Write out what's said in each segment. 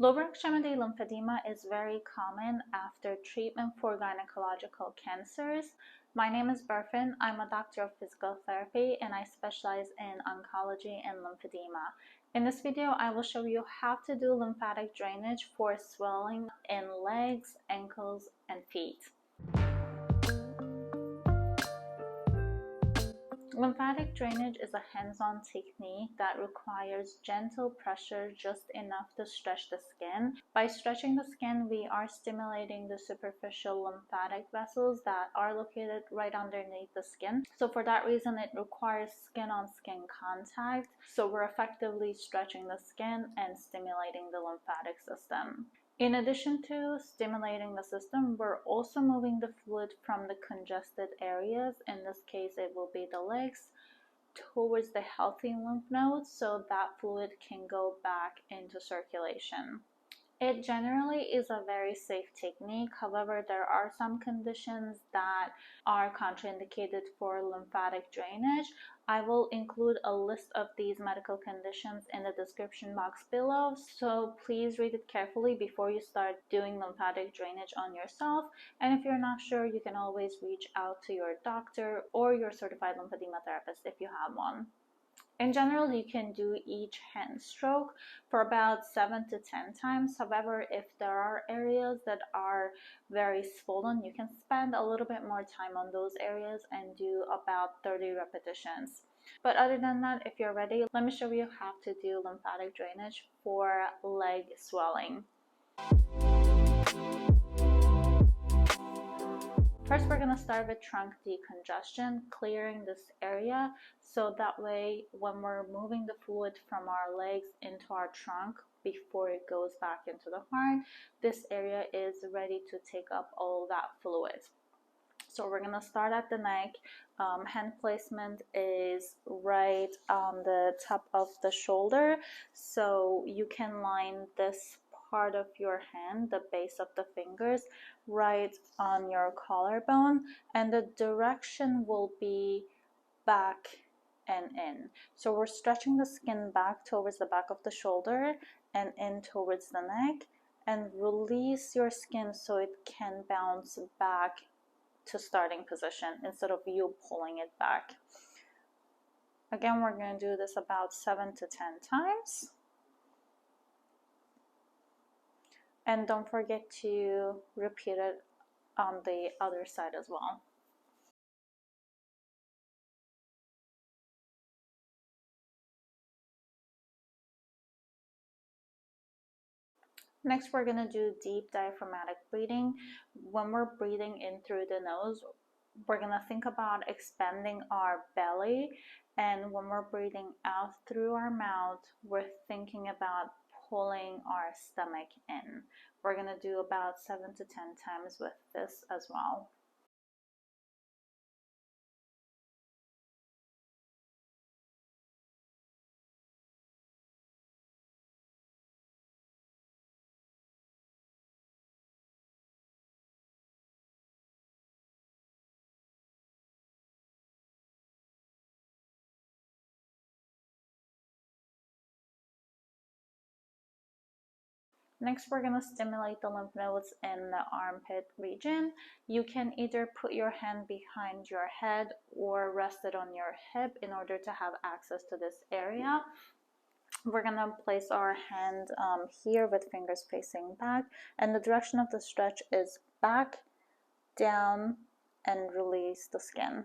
Lower extremity lymphedema is very common after treatment for gynecological cancers. My name is Barfin. I'm a doctor of physical therapy and I specialize in oncology and lymphedema. In this video, I will show you how to do lymphatic drainage for swelling in legs, ankles, and feet. Lymphatic drainage is a hands-on technique that requires gentle pressure just enough to stretch the skin. By stretching the skin, we are stimulating the superficial lymphatic vessels that are located right underneath the skin. So for that reason, it requires skin-on-skin contact. So we're effectively stretching the skin and stimulating the lymphatic system. In addition to stimulating the system, we're also moving the fluid from the congested areas, in this case it will be the legs, towards the healthy lymph nodes so that fluid can go back into circulation. It generally is a very safe technique. However, there are some conditions that are contraindicated for lymphatic drainage. I will include a list of these medical conditions in the description box below, so please read it carefully before you start doing lymphatic drainage on yourself. And if you're not sure, you can always reach out to your doctor or your certified lymphedema therapist if you have one. In general, you can do each hand stroke for about 7 to 10 times. However, if there are areas that are very swollen, you can spend a little bit more time on those areas and do about 30 repetitions. But other than that, if you're ready, let me show you how to do lymphatic drainage for leg swelling. First, we're going to start with trunk decongestion, clearing this area so that way when we're moving the fluid from our legs into our trunk before it goes back into the heart, this area is ready to take up all that fluid. So we're going to start at the neck. Hand placement is right on the top of the shoulder, so you can line this part of your hand, the base of the fingers, right on your collarbone, and the direction will be back and in. So we're stretching the skin back towards the back of the shoulder and in towards the neck, and release your skin so it can bounce back to starting position instead of you pulling it back. Again, we're going to do this about 7 to 10 times. And don't forget to repeat it on the other side as well. Next, we're going to do deep diaphragmatic breathing. When we're breathing in through the nose, we're going to think about expanding our belly. And when we're breathing out through our mouth, we're thinking about pulling our stomach in. We're going to do about 7 to 10 times with this as well. Next, we're going to stimulate the lymph nodes in the armpit region. You can either put your hand behind your head or rest it on your hip in order to have access to this area. We're going to place our hand here with fingers facing back, and the direction of the stretch is back, down, and release the skin.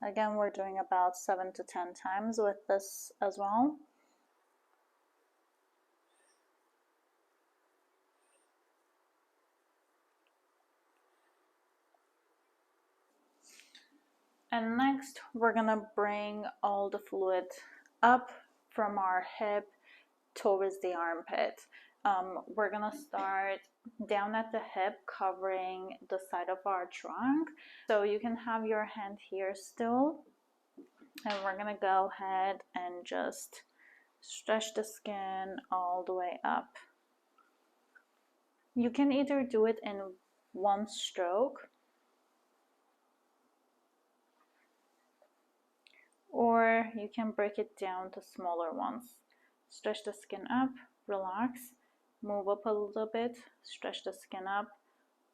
Again, we're doing about 7 to 10 times with this as well. And next, we're gonna bring all the fluid up from our hip towards the armpit. We're gonna start down at the hip, covering the side of our trunk. So you can have your hand here still, and we're gonna go ahead and just stretch the skin all the way up. You can either do it in one stroke, or you can break it down to smaller ones. Stretch the skin up relax, move up a little bit, stretch the skin up,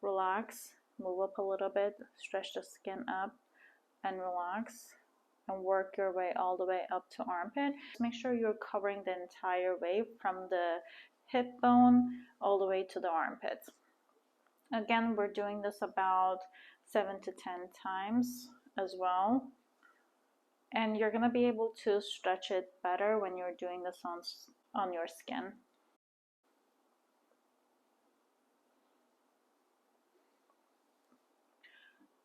relax, move up a little bit, stretch the skin up, and relax, and work your way all the way up to armpit. Make sure you're covering the entire way from the hip bone all the way to the armpit. Again, we're doing this about 7 to 10 times as well. And you're going to be able to stretch it better when you're doing this on your skin.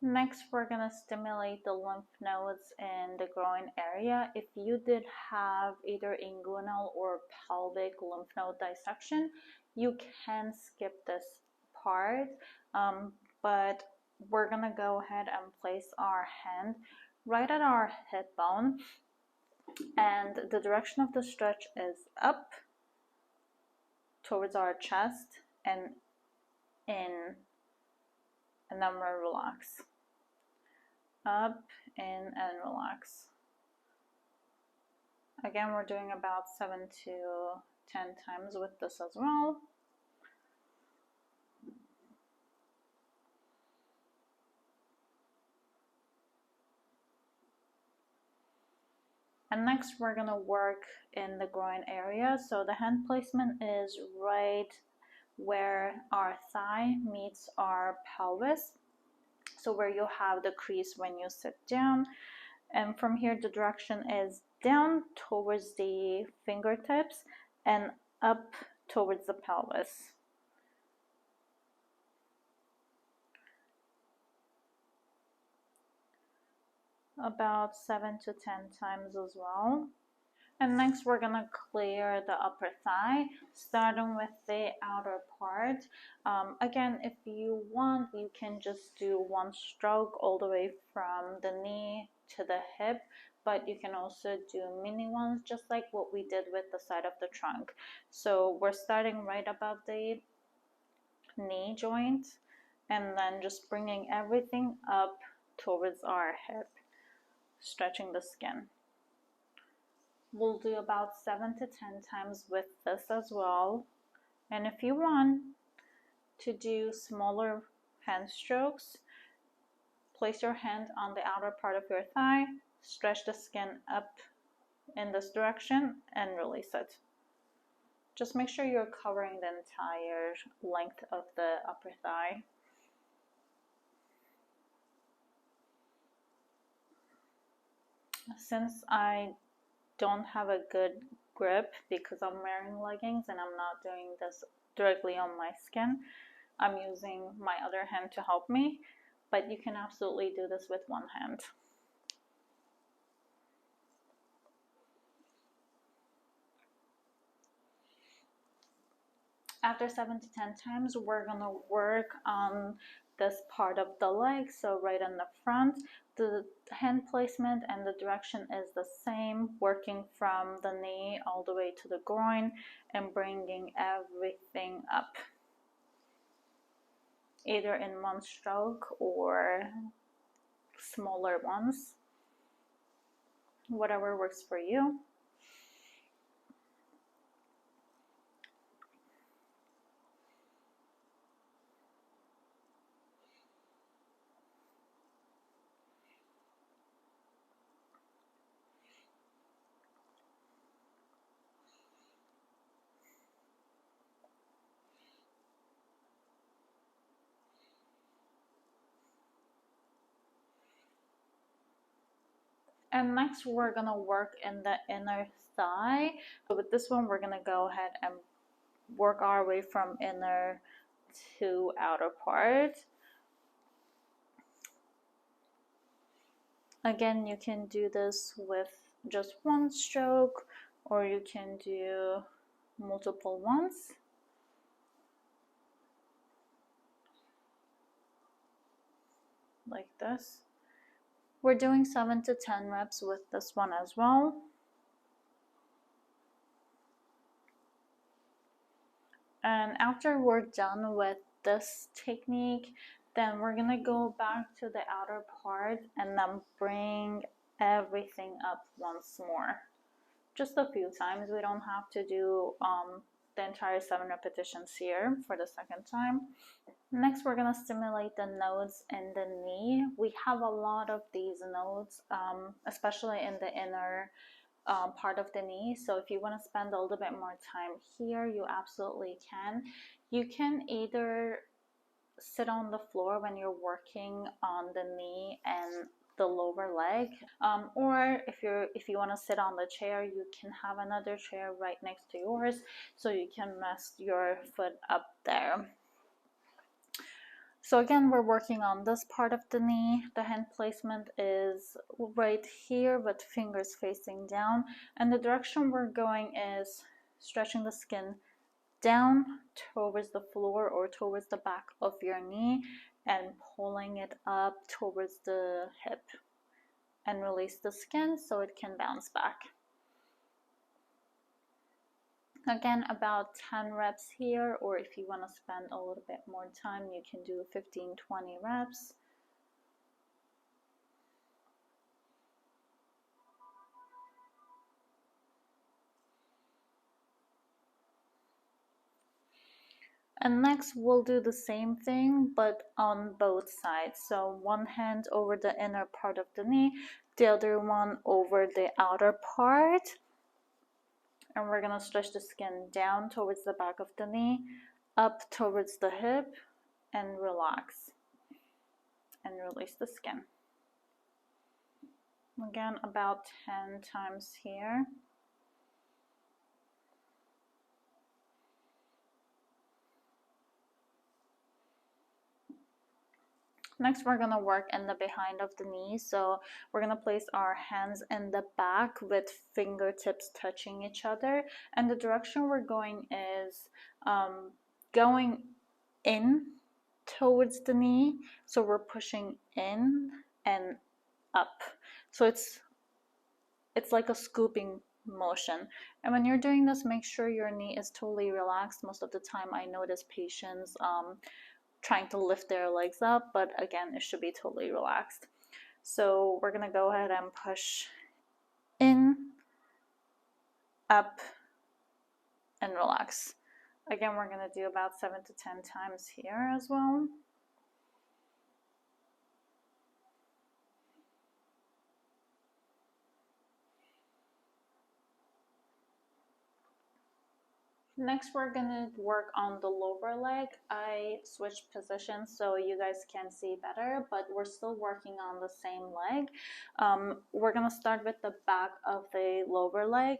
Next, we're going to stimulate the lymph nodes in the groin area. If you did have either inguinal or pelvic lymph node dissection, you can skip this part, but we're going to go ahead and place our hand right at our hip bone, and the direction of the stretch is up towards our chest and in, and then we'll relax. Up, in, and relax. Again, we're doing about 7 to 10 times with this as well. And next, we're going to work in the groin area. So the hand placement is right where our thigh meets our pelvis. So where you have the crease when you sit down. And from here, the direction is down towards the fingertips and up towards the pelvis. About 7 to 10 times as well. And next, we're going to clear the upper thigh, starting with the outer part. Again, if you want, you can just do one stroke all the way from the knee to the hip, but you can also do mini ones, just like what we did with the side of the trunk. So we're starting right above the knee joint, and then just bringing everything up towards our hip, stretching the skin. We'll do about 7 to 10 times with this as well. And if you want to do smaller hand strokes, place your hand on the outer part of your thigh, stretch the skin up in this direction, and release it. Just make sure you're covering the entire length of the upper thigh. Since I don't have a good grip because I'm wearing leggings and I'm not doing this directly on my skin, I'm using my other hand to help me, but you can absolutely do this with one hand. After 7 to 10 times, we're gonna work on this part of the leg, so right in the front. The hand placement and the direction is the same, working from the knee all the way to the groin and bringing everything up, either in one stroke or smaller ones, whatever works for you. And next, we're gonna work in the inner thigh. So with this one, we're gonna go ahead and work our way from inner to outer part. Again, you can do this with just one stroke, or you can do multiple ones. Like this. We're doing 7 to 10 reps with this one as well. And after we're done with this technique, then we're gonna go back to the outer part and then bring everything up once more. Just a few times. We don't have to do the entire 7 repetitions here for the second time. Next, we're going to stimulate the nodes in the knee. We have a lot of these nodes, especially in the inner part of the knee. So if you want to spend a little bit more time here, you absolutely can. You can either sit on the floor when you're working on the knee and the lower leg, or if you want to sit on the chair, you can have another chair right next to yours so you can rest your foot up there. So again, we're working on this part of the knee. The hand placement is right here with fingers facing down, and the direction we're going is stretching the skin down towards the floor or towards the back of your knee and pulling it up towards the hip, and release the skin so it can bounce back. Again, about 10 reps here, or if you want to spend a little bit more time, you can do 15-20 reps. And next we'll do the same thing but on both sides. So one hand over the inner part of the knee, the other one over the outer part. And we're going to stretch the skin down towards the back of the knee, up towards the hip, and relax. And release the skin. Again, about 10 times here. Next, we're going to work in the behind of the knee. So we're going to place our hands in the back with fingertips touching each other. And the direction we're going is going in towards the knee. So we're pushing in and up. So it's like a scooping motion. And when you're doing this, make sure your knee is totally relaxed. Most of the time I notice patients trying to lift their legs up, but again, it should be totally relaxed. So we're gonna go ahead and push in, up, and relax. Again, we're gonna do about 7 to 10 times here as well. Next, we're gonna work on the lower leg. I switched positions so you guys can see better, but we're still working on the same leg. We're gonna start with the back of the lower leg.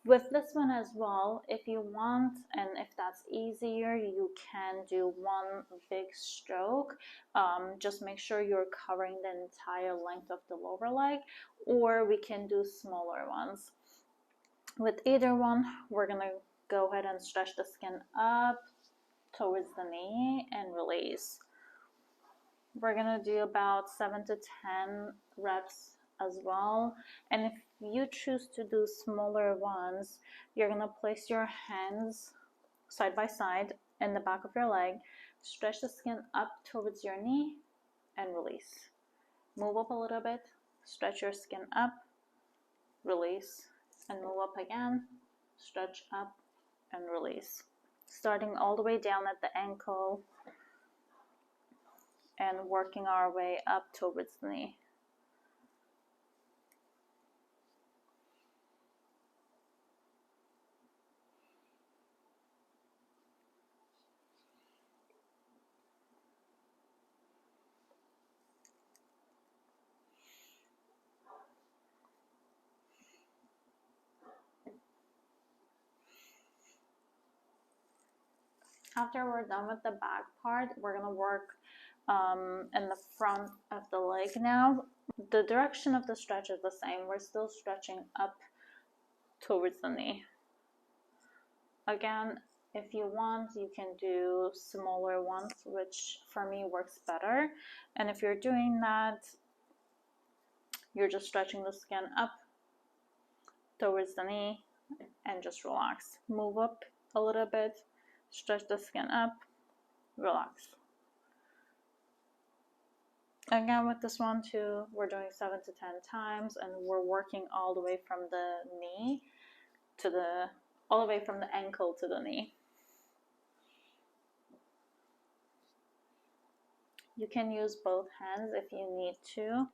With this one as well, if you want, and if that's easier, you can do one big stroke. Just make sure you're covering the entire length of the lower leg, or we can do smaller ones. With either one, we're gonna go ahead and stretch the skin up towards the knee and release. We're gonna do about 7 to 10 reps as well. And if you choose to do smaller ones, you're gonna place your hands side by side in the back of your leg, stretch the skin up towards your knee and release. Move up a little bit, stretch your skin up, release, and move up again, stretch up and release. Starting all the way down at the ankle and working our way up towards the knee. After we're done with the back part, we're gonna work in the front of the leg now. The direction of the stretch is the same. We're still stretching up towards the knee. Again, if you want, you can do smaller ones, which for me works better. And if you're doing that, you're just stretching the skin up towards the knee and just relax. Move up a little bit, stretch the skin up, relax. Again, with this one too, we're doing 7 to 10 times, and we're working all the way from the knee to the all the way from the ankle to the knee. You can use both hands if you need to.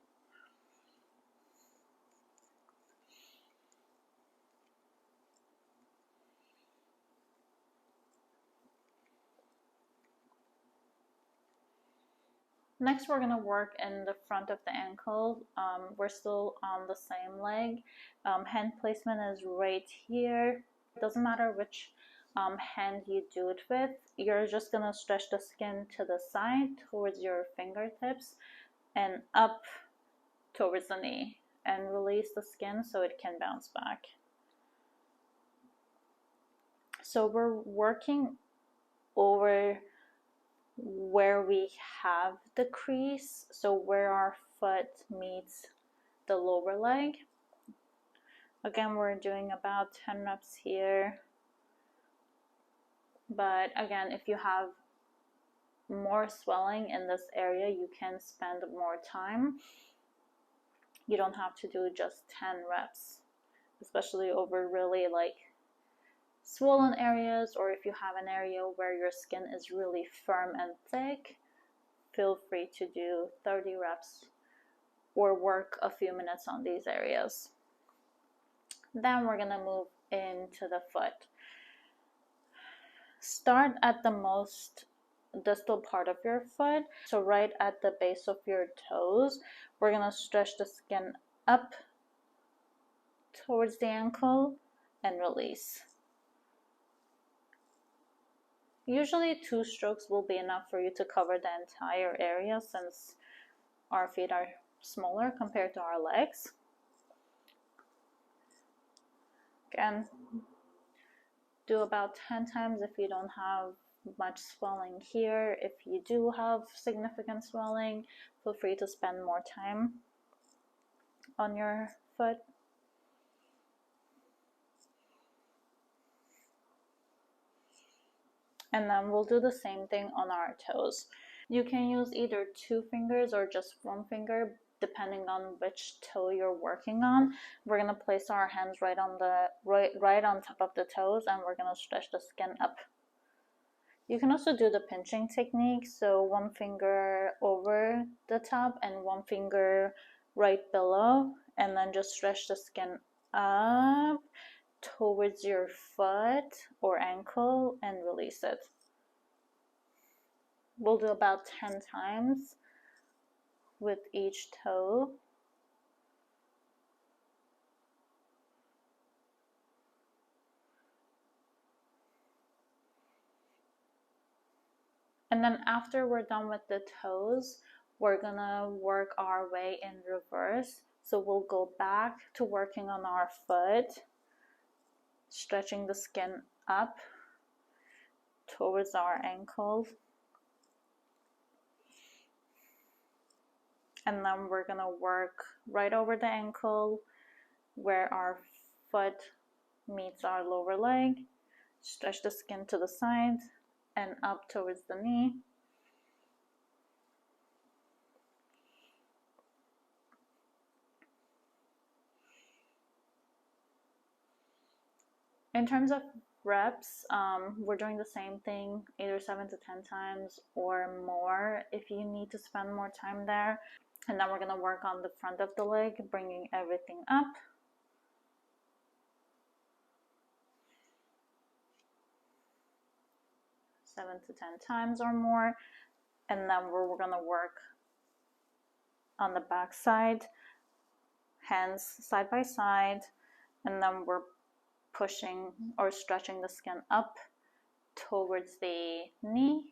Next, we're going to work in the front of the ankle. We're still on the same leg. Hand placement is right here. It doesn't matter which hand you do it with. You're just going to stretch the skin to the side towards your fingertips and up towards the knee, and release the skin so it can bounce back. So we're working over where we have the crease, so where our foot meets the lower leg. Again, we're doing about 10 reps here, but again, if you have more swelling in this area, you can spend more time. You don't have to do just 10 reps, especially over really like swollen areas, or if you have an area where your skin is really firm and thick, feel free to do 30 reps or work a few minutes on these areas. Then we're gonna move into the foot. Start at the most distal part of your foot, so right at the base of your toes. We're gonna stretch the skin up towards the ankle and release. Usually 2 strokes will be enough for you to cover the entire area, since our feet are smaller compared to our legs. Again, do about 10 times if you don't have much swelling here. If you do have significant swelling, feel free to spend more time on your foot. And then we'll do the same thing on our toes. You can use either 2 fingers or just 1 finger, depending on which toe you're working on. We're gonna place our hands right on top of the toes, and we're gonna stretch the skin up. You can also do the pinching technique, so 1 finger over the top and 1 finger right below, and then just stretch the skin up towards your foot or ankle and release it. We'll do about 10 times with each toe. And then after we're done with the toes, we're gonna work our way in reverse. So we'll go back to working on our foot, stretching the skin up towards our ankles. And then we're gonna work right over the ankle where our foot meets our lower leg, stretch the skin to the side and up towards the knee. In terms of reps, we're doing the same thing, either 7 to 10 times or more if you need to spend more time there. And then we're gonna work on the front of the leg, bringing everything up. Seven to 10 times or more. And then we're gonna work on the back side, hands side by side, and then we're pushing or stretching the skin up towards the knee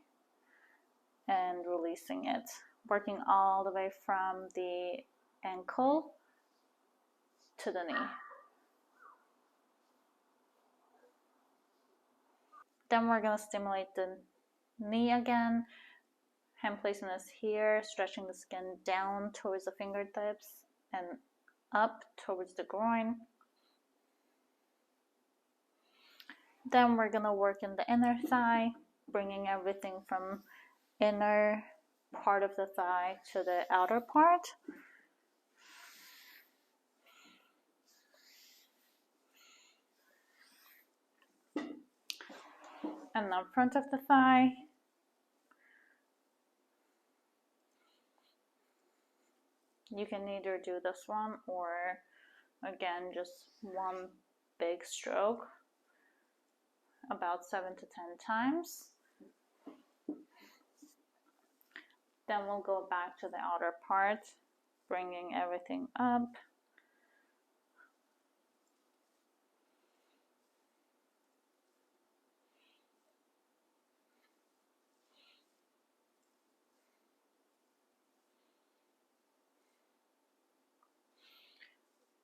and releasing it, working all the way from the ankle to the knee. Then we're going to stimulate the knee again. Hand placement is here, stretching the skin down towards the fingertips and up towards the groin. Then we're going to work in the inner thigh, bringing everything from inner part of the thigh to the outer part. and then front of the thigh. You can either do this one or again just one big stroke about 7 to 10 times. Then we'll go back to the outer part, bringing everything up.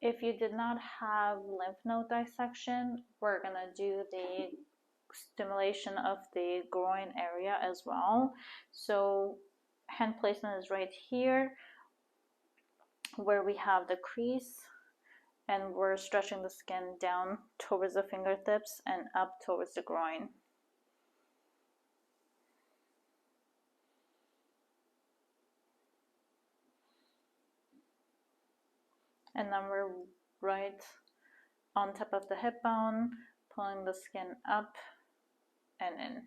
If you did not have lymph node dissection, we're gonna do the stimulation of the groin area as well. So hand placement is right here where we have the crease, and we're stretching the skin down towards the fingertips and up towards the groin. And then we're right on top of the hip bone, pulling the skin up and in.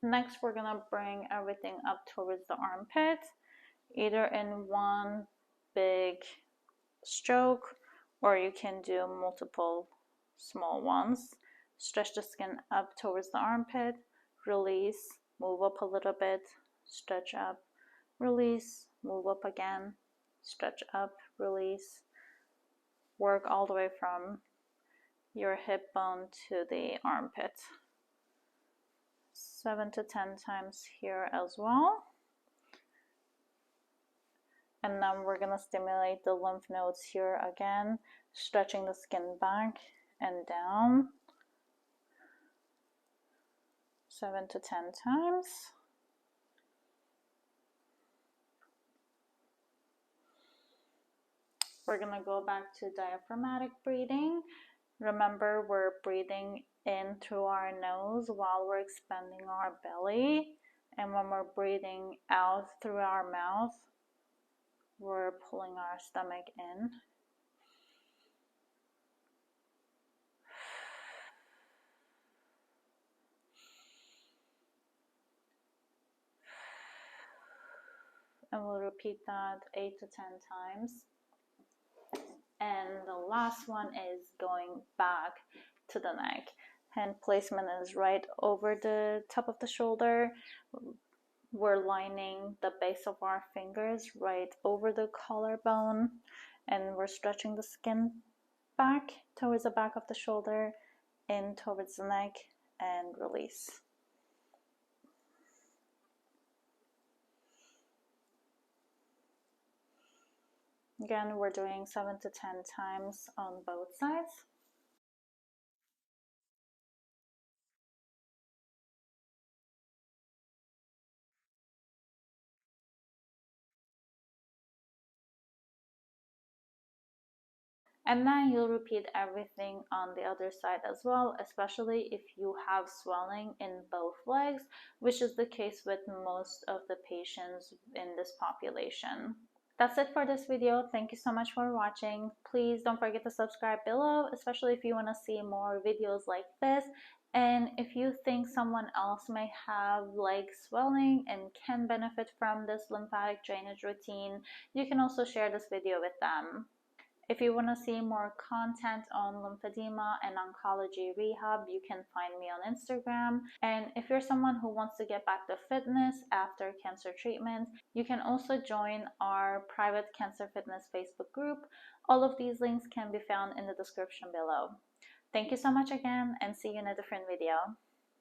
Next, we're gonna bring everything up towards the armpit, either in one big stroke, or you can do multiple small ones. Stretch the skin up towards the armpit, release, move up a little bit, stretch up, release, move up again, stretch up, release. Work all the way from your hip bone to the armpit. 7 to 10 times here as well. And then we're going to stimulate the lymph nodes here again, stretching the skin back and down. 7 to 10 times. We're going to go back to diaphragmatic breathing. Remember, we're breathing in through our nose while we're expanding our belly. And when we're breathing out through our mouth, we're pulling our stomach in. And we'll repeat that 8 to 10 times. And the last one is going back to the neck. Hand placement is right over the top of the shoulder. We're lining the base of our fingers right over the collarbone, and we're stretching the skin back towards the back of the shoulder, in towards the neck, and release. Again, we're doing 7 to 10 times on both sides. And then you'll repeat everything on the other side as well, especially if you have swelling in both legs, which is the case with most of the patients in this population. That's it for this video. Thank you so much for watching. Please don't forget to subscribe below, especially if you want to see more videos like this. And if you think someone else may have leg swelling and can benefit from this lymphatic drainage routine, you can also share this video with them. If you want to see more content on lymphedema and oncology rehab, you can find me on Instagram. And if you're someone who wants to get back to fitness after cancer treatment, you can also join our private cancer fitness Facebook group. All of these links can be found in the description below. Thank you so much again, and see you in a different video.